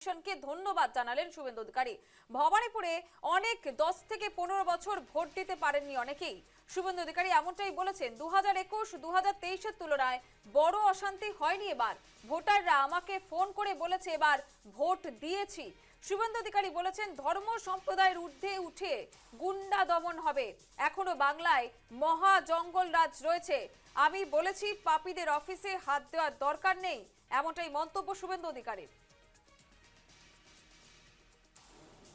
কে ধন্যবাদ জানালেন শুভেন্দু অধিকারী। ভবানীপুরে অনেক 10 থেকে 15 বছর ভোট দিতে পারেননি অনেকেই। শুভেন্দু অধিকারী এমনটাই বলেছেন, 2021-2023 এর তুলনায় বড় অশান্তি হয়নি এবার। ভোটাররা আমাকে ফোন করে বলেছে এবার ভোট দিয়েছি। শুভেন্দু অধিকারী বলেছেন, ধর্ম সম্প্রদায়ের ঊর্ধ্বে উঠে গুন্ডা দমন হবে। এখনো বাংলায় মহা জঙ্গল রাজ রয়েছে। আমি বলেছি পাপীদের অফিসে হাত দেওয়ার দরকার নেই, এমনটাই মন্তব্য শুভেন্দু অধিকারীর।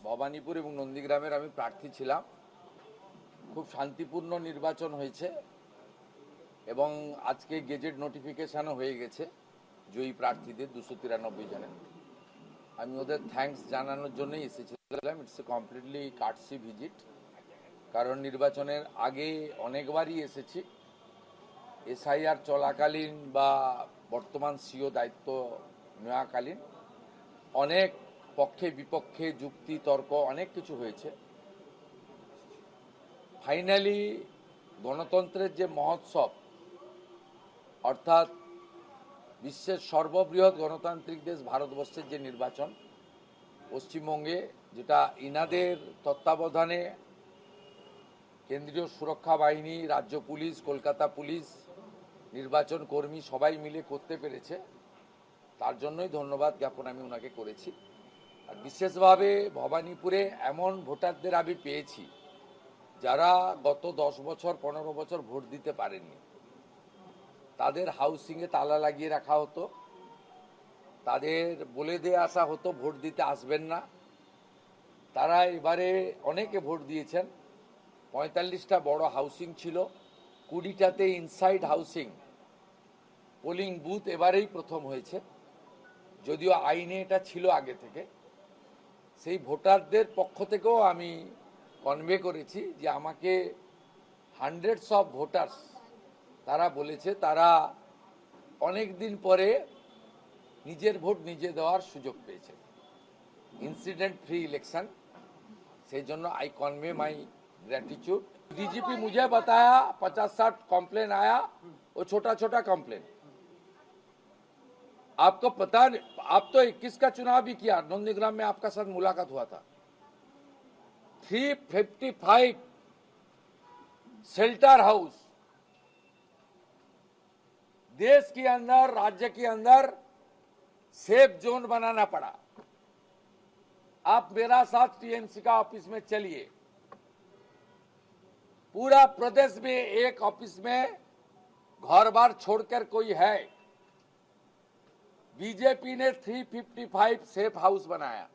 ভবানীপুর এবং নন্দীগ্রামের আমি প্রার্থী ছিলাম। খুব শান্তিপূর্ণ নির্বাচন হয়েছে এবং আজকে গেজেট নোটিফিকেশনও হয়ে গেছে জয়ী প্রার্থীদের 293 জনের। আমি ওদের থ্যাঙ্কস জানানোর জন্যই এসেছিলাম। ইটস এ কমপ্লিটলি কার্টসি ভিজিট, কারণ নির্বাচনের আগে অনেকবারই এসেছি। এসআইআর চলাকালীন বা বর্তমান সিও দায়িত্ব নেওয়াকালীন অনেক পক্ষে বিপক্ষে যুক্তি তর্ক অনেক কিছু হয়েছে। ফাইনালি গণতন্ত্রের যে মহোৎসব, অর্থাৎ বিশ্বের সর্ববৃহৎ গণতান্ত্রিক দেশ ভারতবর্ষের যে নির্বাচন, পশ্চিমবঙ্গে যেটা ইনাদের তত্ত্বাবধানে কেন্দ্রীয় সুরক্ষা বাহিনী, রাজ্য পুলিশ, কলকাতা পুলিশ, নির্বাচন কর্মী সবাই মিলে করতে পেরেছে, তার জন্যই ধন্যবাদ জ্ঞাপন আমি ওনাকে করেছি। আর বিশেষভাবে ভবানীপুরে এমন ভোটারদের আমি পেয়েছি যারা গত 10 বছর 15 বছর ভোট দিতে পারেননি। তাদের হাউসিংয়ে তালা লাগিয়ে রাখা হতো, তাদের বলে দিয়ে আসা হতো ভোট দিতে আসবেন না। তারা এবারে অনেকে ভোট দিয়েছেন। 45টা বড় হাউসিং ছিল, 20টাতে ইনসাইড হাউসিং পোলিং বুথ এবারেই প্রথম হয়েছে, যদিও আইনে এটা ছিল আগে থেকে। সেই ভোটারদের পক্ষ থেকেও আমি কনভে করেছি যে আমাকে হান্ড্রেডস অফ ভোটার্স তারা বলেছে তারা অনেক দিন পরে নিজের ভোট নিজে দেওয়ার সুযোগ পেয়েছে, इंसिडेंट फ्री इलेक्शन। से जন্য I convey my gratitude. DGP मुझे बताया 50-60 कंप्लेन आया, वो छोटा छोटा कंप्लेन। आपको पता नहीं, आप तो 21 का चुनाव भी किया, नंदीग्राम में आपका साथ मुलाकात हुआ था। 355 शेल्टर हाउस देश के अंदर, राज्य के अंदर सेफ जोन बनाना पड़ा। आप मेरा साथ टीएमसी का ऑफिस में चलिए, पूरा प्रदेश में एक ऑफिस में घर बार छोड़कर कोई है। बीजेपी ने 355 सेफ हाउस बनाया।